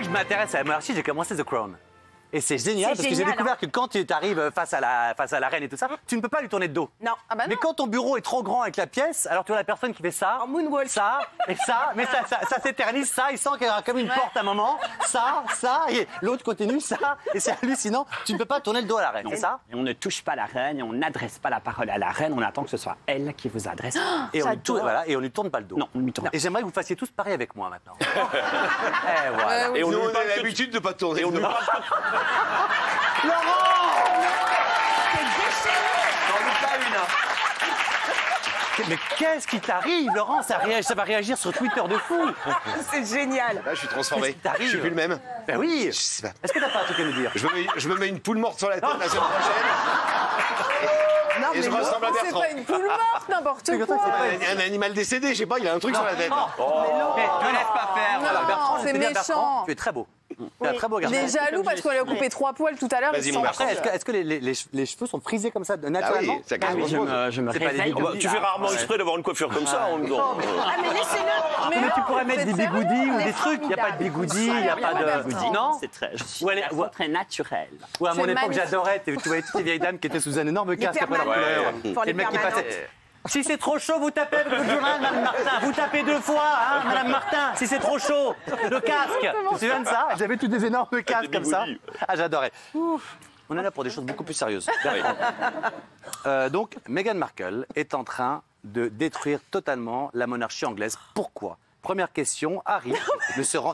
je m'intéresse à la monarchie, j'ai commencé The Crown. Et c'est génial parce que j'ai découvert que quand tu arrives face à la reine et tout ça, tu ne peux pas lui tourner le dos. Non. Ah bah non. Mais quand ton bureau est trop grand avec la pièce, alors tu vois la personne qui fait ça, ça et ça, mais ça s'éternise, ça, il sent qu'il y a comme une porte à un moment, ça, et l'autre continue, ça, et c'est hallucinant. Tu ne peux pas tourner le dos à la reine, c'est ça? Et on ne touche pas la reine et on n'adresse pas la parole à la reine, on attend que ce soit elle qui vous adresse. Et on lui tourne, voilà, et on lui tourne pas le dos. Non, on lui tourne. Et j'aimerais que vous fassiez tous pareil avec moi maintenant. Et voilà. Et on Nous, lui on parle a l'habitude de ne pas tourner. on lui parle Mais qu'est-ce qui t'arrive, Laurent? Ça va réagir sur Twitter de fou. C'est génial. Là, je suis transformé. Qu'est-ce qui t'arrive? Je suis plus le même. Ben oui. Je sais pas. Est-ce que t'as pas un truc à nous dire? Je me mets une poule morte sur la tête la semaine prochaine. Non, Et je mais ressemble à c'est Bertrand. pas une poule morte, n'importe quoi. Un animal décédé, je sais pas, il a un truc sur la tête. Ne laisse pas faire. Non, Bertrand, c'est je vais dire, Bertrand, méchant. tu es très beau. Tu es un très beau garçon. Il est jaloux parce qu'on lui a coupé 3 poils tout à l'heure. Vas-y, il mon s'en Bertrand. fout. Est-ce que les cheveux sont frisés comme ça Ah naturellement? oui, ça Ah oui, casse je me C'est pas des réveille. bigoudis. Oh, bah, tu fais rarement exprès d'avoir une coiffure comme ça en même temps. Ah, mais laissez-le. Mais tu pourrais mettre des faites bigoudis sérieux, ou on des est trucs. Il n'y a pas de bigoudis, il n'y a pas de. Bertrand. Non? Je suis Ou une elle est- personne très naturelle. Ou à mon C'est époque, magnifique. j'adorais. Tu voyais toutes les vieilles dames qui étaient sous un énorme casque après leur permanentes. couleur. Pour Et les le mec qui permanentes. passait. Si c'est trop chaud, vous tapez avec votre journal, Madame Martin. Vous tapez 2 fois, hein, Madame Martin. Si c'est trop chaud, le casque. Tu te souviens de ça? J'avais tous des énormes casques comme ça. Ah, j'adorais. On est là pour des choses beaucoup plus sérieuses. Donc, Meghan Markle est en train de détruire totalement la monarchie anglaise. Pourquoi? Première question, Harry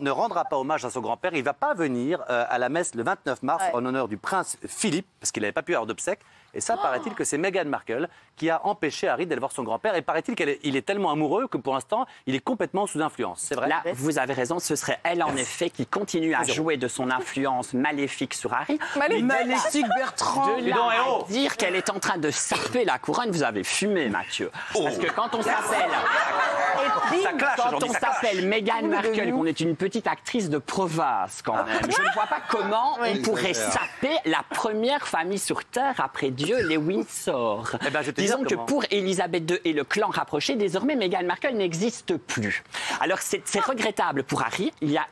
ne rendra pas hommage à son grand-père. Il ne va pas venir à la messe le 29 mars en honneur du prince Philippe, parce qu'il n'avait pas pu avoir d'obsèques. Et ça, paraît-il que c'est Meghan Markle qui a empêché Harry d'aller voir son grand-père. Et paraît-il qu'il est tellement amoureux que pour l'instant, il est complètement sous influence. C'est vrai? Là, vous avez raison, ce serait elle en effet qui continue à jouer de son influence maléfique sur Harry. Maléfique, Bertrand. De là à dire qu'elle est en train de saper la couronne, vous avez fumé, Mathieu. Parce que quand on s'appelle... Ça clash Quand aujourd'hui, on ça clash. s'appelle Meghan Markle, qu'on est une petite actrice de province quand même, je ne vois pas comment on pourrait saper la première famille sur Terre après Dieu, les Windsor. Eh ben, je vais te Disons dire que comment. pour Elisabeth II et le clan rapproché, désormais Meghan Markle n'existe plus. Alors c'est regrettable pour Harry. Il y a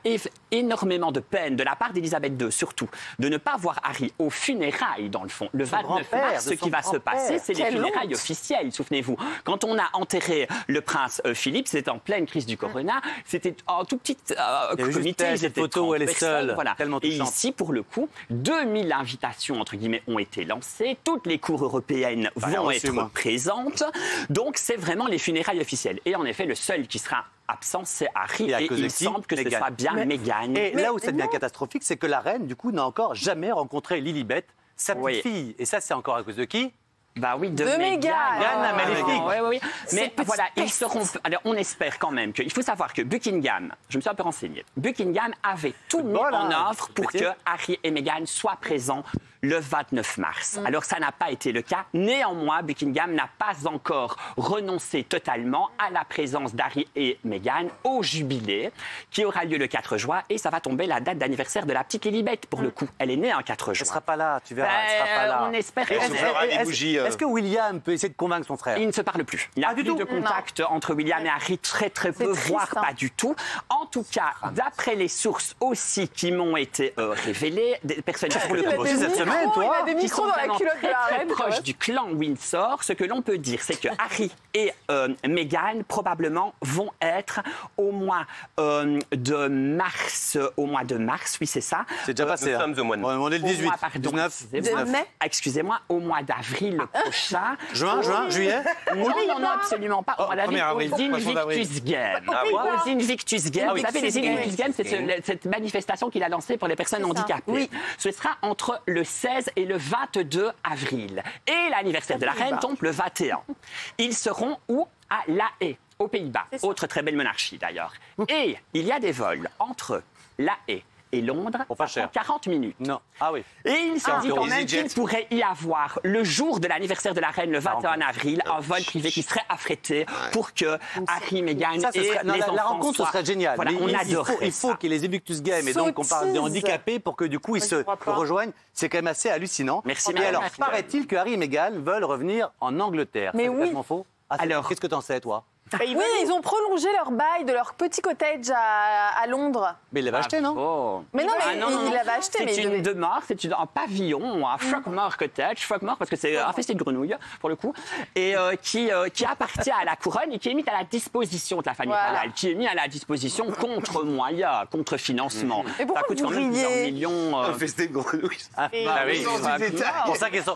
énormément de peine de la part d'Elisabeth II, surtout, de ne pas voir Harry aux funérailles, dans le fond. Le 29 grand-père, mars, de ce son qui va se grand-père. passer, c'est les Quelle funérailles honte. officielles, souvenez-vous. Quand on a enterré le prince Philippe, c'était en pleine crise du corona, c'était en tout petit y avait juste comité, elle, ils cette étaient photo où 30 elle est personnes, seule, voilà. tellement Et touchante. ici, pour le coup, 2000 invitations, entre guillemets, ont été lancées, toutes les cours européennes rien vont reçu, être moi. présentes, donc c'est vraiment les funérailles officielles. Et en effet, le seul qui sera absent, c'est Harry, Et à et cause de il qui? semble que ce Meghan. soit bien Meghan. Et là où ça devient catastrophique, c'est que la reine, du coup, n'a encore jamais rencontré Lilibet, sa petite Oui. fille. Et ça, c'est encore à cause de qui? Bah oui, de De Meghan. Meghan, la maléfique. Oui, oui, oui. Mais Cette petite voilà, ils peste. seront. Alors, on espère quand même que. Il faut savoir que Buckingham, je me suis un peu renseigné, Buckingham avait tout mis Voilà. en œuvre pour Petit. que Harry et Meghan soient présents le 29 mars. Alors, ça n'a pas été le cas. Néanmoins, Buckingham n'a pas encore renoncé totalement à la présence d'Harry et Meghan au jubilé qui aura lieu le 4 juin. Et ça va tomber la date d'anniversaire de la petite Lilibet, pour le coup. Elle est née un 4 Elle juin. sera pas là, tu verras, elle sera pas là. On espère. Et on fera des bougies. Est-ce que William peut essayer de convaincre son frère? Il ne se parle plus. Il n'y a Ah, du plus tout de contact entre William et Harry, très très peu, triste, voire hein. pas du tout. En tout cas, d'après les sources aussi qui m'ont été révélées, des personnages pour le Il a coup des cette semaine, micros, toi, il a des qui micros sont dans la vraiment culotte de la très reine. proches ouais. du clan Windsor. Ce que l'on peut dire, c'est que Harry et Meghan probablement vont être au mois de mars. Au mois de mars, oui, c'est ça. C'est déjà passé. Nous sommes au mois de mai. On est le Au 18, mois, pardon, 19, excusez-moi. 19. Excusez-moi, au mois d'avril prochain. Juin, juillet? Non, non, non, absolument pas. Oh, On a 1er avril, aux poisson d'avril. Invictus Games. Ah oui. Aux Invictus Games. Ah oui. Vous savez, les Invictus Games, c'est Mmh. cette manifestation qu'il a lancée pour les personnes handicapées. Oui. Ce sera entre le 16 et le 22 avril. Et l'anniversaire de la reine tombe le 21. Ils seront où? À La Haye, aux Pays-Bas. Autre très belle monarchie, d'ailleurs. Et il y a des vols entre La Haye et Londres, Pour pas ça prend cher. 40 minutes. Non. Ah oui. Et il s'est dit quand même EasyJet. qu'il pourrait y avoir, le jour de l'anniversaire de la reine, le 21 avril, un vol privé qui serait affrété pour que Harry, Meghan Ça, ce et serait- non, les enfants la rencontre, ce soient- serait génial. Voilà, Mais on il adorerait faut ça. qu'il y ait les Invictus Games et donc on parle de Sottise. handicapés pour que du coup ils se crois pas. rejoignent. C'est quand même assez hallucinant. Merci, Et madame alors, Markle. paraît-il que Harry et Meghan veulent revenir en Angleterre. Mais C'est oui. complètement faux. Ah, Alors- qu'est-ce que t'en sais, toi? Oui, ils ont prolongé leur bail de leur petit cottage à Londres. Mais il l'avait acheté, non? Oh. Mais non, mais il l'avait acheté. C'est une demeure, c'est un pavillon, un Frogmore Cottage. Frogmore parce que c'est un festival de grenouilles, pour le coup, et qui appartient à la couronne et qui est mis à la disposition de la famille royale, qui est mis à la disposition contre moyens, contre financement. Et pourquoi ça coûte vous quand même plusieurs riez millions. Un festin de grenouilles. Ah oui, c'est pour ça qu'ils sont...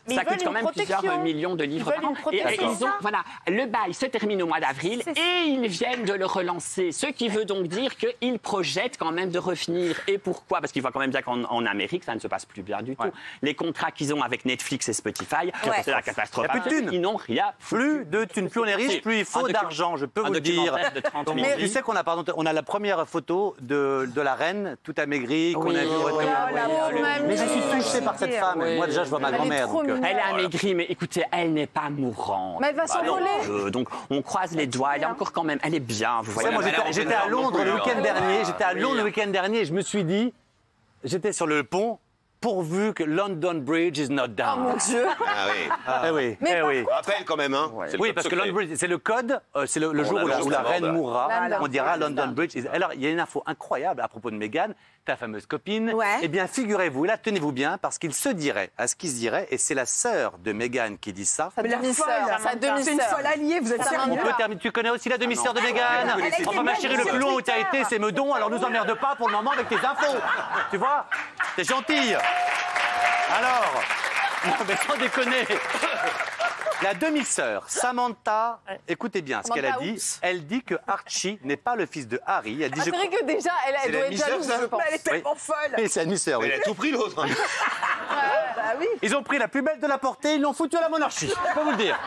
Ça coûte quand même plusieurs millions de livres par an. Et ils ont, voilà, le bail se termine au mois d'avril et ils viennent de le relancer. Ce qui veut donc dire qu'ils projettent quand même de revenir. Et pourquoi? Parce qu'ils voient quand même bien qu'en Amérique, ça ne se passe plus bien du tout. Les contrats qu'ils ont avec Netflix et Spotify, c'est la catastrophe. Il n'y a plus de thunes. Ils n'ont rien. Plus de thunes. Plus on est riche, plus il faut d'argent, je peux vous le dire. De 30 000 Tu sais qu'on a, pardon, on a la première photo de la reine, toute amaigrie, qu'on a vue. Mais je suis touché par cette femme. Moi, déjà, je vois ma grand-mère. Elle est amaigrie, mais écoutez, elle n'est pas mourante. Mais elle va s'envoler. Donc, on croise les doigts. Elle est encore quand même, elle est bien. Vous voyez. Moi, j'étais à Londres le week-end dernier. J'étais à Londres le week-end dernier et je me suis dit, j'étais sur le pont, pourvu que London Bridge is not down. Oh mon Dieu. Ah oui. Eh oui. Mais eh oui. Rappelle quand même, hein. Oui, parce que London Bridge, c'est le code, c'est le jour où la reine mourra, on dira London Bridge. Alors, il y a une info incroyable à propos de Meghan, ta fameuse copine. Eh bien, figurez-vous, là, tenez-vous bien, parce qu'il se dirait, à ce qui se dirait, et c'est la sœur de Meghan qui dit ça. Sa demi-sœur. C'est une folle alliée, vous êtes sérieux? Tu connais aussi la demi-sœur de Meghan? Enfin, ma chérie, le plus long où tu as été, c'est Meudon, alors nous emmerde pas pour le moment avec tes infos. Tu vois? T'es gentille. Alors, non, mais sans déconner. La demi-sœur, Samantha, écoutez bien ce qu'elle a dit. Elle dit que Archie n'est pas le fils de Harry. Elle dit, C'est vrai que déjà, elle doit être jalouse, je pense. Elle est tellement folle. Oui, c'est la demi-sœur, oui. Elle a tout pris, l'autre. Bah oui. Ils ont pris la plus belle de la portée, ils l'ont foutu à la monarchie. Je peux vous le dire.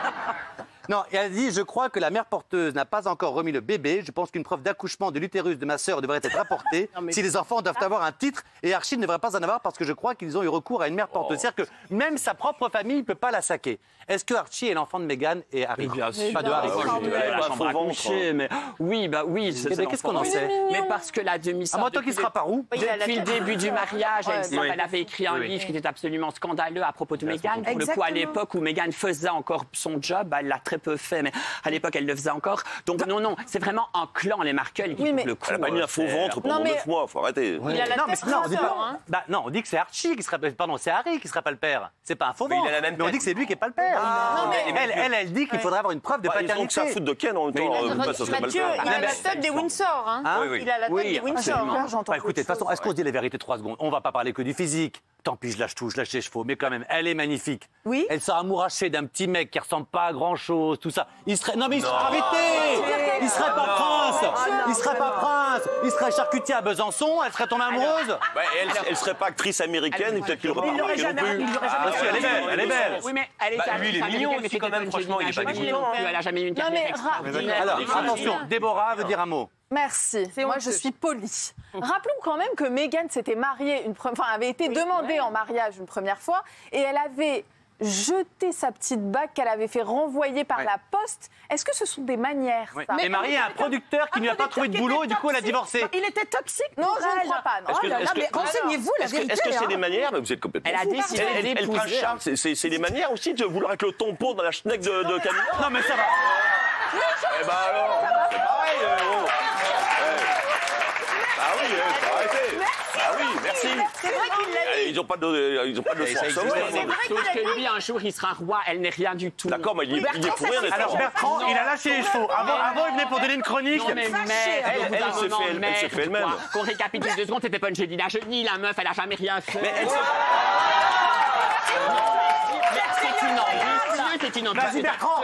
Non, et elle dit, je crois que la mère porteuse n'a pas encore remis le bébé. Je pense qu'une preuve d'accouchement de l'utérus de ma sœur devrait être apportée. Si les enfants doivent avoir un titre, et Archie ne devrait pas en avoir parce que je crois qu'ils ont eu recours à une mère porteuse. C'est-à-dire que même sa propre famille ne peut pas la saquer. Est-ce que Archie est l'enfant de Meghan et Harry? Bien sûr. Pas de Harry. Mais oui, bah oui. Mais qu'est-ce qu'on en sait? Mais parce que la demi-sœur. Toi qui sera par où? Depuis le début du mariage, elle avait écrit un livre qui était absolument scandaleux à propos de Meghan. Pour le coup, à l'époque où Meghan faisait encore son job, elle l'a très peu fait, mais à l'époque, elle le faisait encore. Donc non, c'est vraiment un clan, les Markle, qui pour le coup. Elle n'a pas mis un faux ventre pendant 9 mois, faut arrêter. Il a la tête on dit pas. Non, on dit que c'est Archie qui sera. Pardon, c'est Harry qui sera pas le père. C'est pas un faux ventre. Mais on dit que c'est lui qui est pas le père. Elle dit qu'il faudrait avoir une preuve de paternité. Ils ont que ça à foutre de Ken en même temps. Mathieu, il a la tête des Windsor. Il a la tête des Windsor. Écoutez, de toute façon, est-ce qu'on se dit la vérité 3 secondes? On va pas parler que du physique. Tant pis, je lâche tout, je lâche les chevaux. Mais quand même, elle est magnifique. Oui. Elle s'est amourachée d'un petit mec qui ressemble pas à grand-chose, tout ça. Il serait... Non mais il serait... Arrêtez! Il serait pas prince! Il serait pas prince! Il serait charcutier à Besançon, elle serait tombée amoureuse? Elle serait pas actrice américaine, peut-être qu'il l'aurait pas remarqué non plus. Elle est belle, elle est belle. Oui, mais elle est lui, il est mignon aussi quand même, franchement, il est pas mignon. Elle a jamais eu une carrière extraordinaire. Alors, attention, Déborah veut dire un mot. Merci. Moi, je suis polie. Rappelons quand même que Meghan s'était mariée, avait été demandée en mariage une première fois, et elle avait jeté sa petite bague qu'elle avait fait renvoyer par la poste. Est-ce que ce sont des manières, ça? Elle est mariée à un producteur qui ne lui a pas trouvé de boulot et du coup elle a divorcé. Il était toxique. Non, je ne crois pas. Mais renseignez-vous la vérité. Est-ce que c'est des manières? Mais vous êtes complètement. Elle a décidé Elle prend Charles, c'est des manières aussi de vouloir être le tampon dans la schneck de Camille. Non mais ça va. Eh ben alors, c'est pareil. Ah oui, faut arrêter. Ah oui, merci. C'est vrai qu'il l'a dit. Ils n'ont pas de force. Sauf que lui, un jour, il sera roi. Elle n'est rien du tout. D'accord, mais il est pour rien d'être Alors roi. Bertrand, il a lâché les chevaux. Avant, il venait pour donner une chronique. Non, mais Elle se fait elle-même. Qu'on récapitule 2 secondes, c'était pas Angelina Jolie, la meuf, elle a jamais rien fait. Mais elle se... C'est une ambition. Vas-y, Bertrand.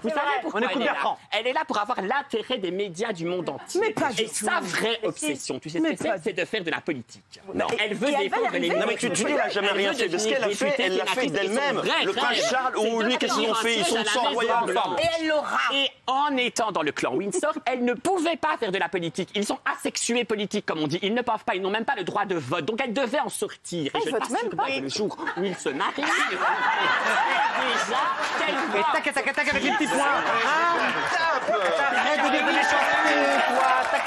Vous savez pourquoi On écoute Bertrand. Elle est là pour avoir l'intérêt des médias du monde entier. Mais pas du Et tout. sa vraie obsession, tu sais ce que c'est de faire de la politique. Non. Elle veut défendre les Non mais tu dis qu'elle n'a jamais rien fait. De ce qu'elle a fait, elle l'a fait d'elle-même. Le prince Charles ou lui, qu'est-ce qu'ils ont fait? Ils sont sans royaume. Et elle l'aura. Et en étant dans le clan Windsor, elle ne pouvait pas faire de la politique. Ils sont asexués politiques, comme on dit. Ils ne peuvent pas, ils n'ont même pas le droit de vote. Donc elle devait en sortir. Et je vote t'assure même pas. que le jour où ils se marient, déjà, quelle Et tac avec les petits points. Arrête de déguiser toi. Tac.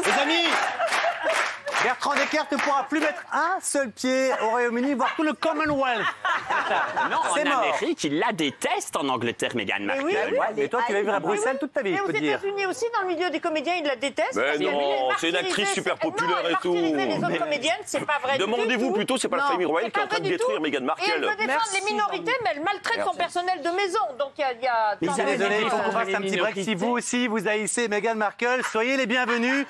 Les amis, Bertrand Deckert ne pourra plus mettre un seul pied au Royaume-Uni, voire tout le Commonwealth. Non, en C'est mort. Amérique, ils la détestent en Angleterre, Meghan Markle. oui, oui. Mais toi, tu vas vivre à Bruxelles toute ta vie, Mais je aux peux te dire. États-Unis aussi, dans le milieu des comédiens, ils la détestent. Mais parce qu'elle non, est c'est une actrice martyrisée. super populaire Non, elle et tout. martyrisait les autres Mais- comédiennes, c'est pas vrai. Demandez-vous du tout. plutôt, c'est pas la Non, famille royale c'est qui est en pas train de vrai du détruire tout. Meghan Et elle Markle. veut défendre les minorités, mais elle maltraite son Merci. personnel de maison. Donc il y a. Désolé, il faut qu'on fasse un petit break. Si vous aussi, vous haïssez Meghan Markle, soyez les bienvenus.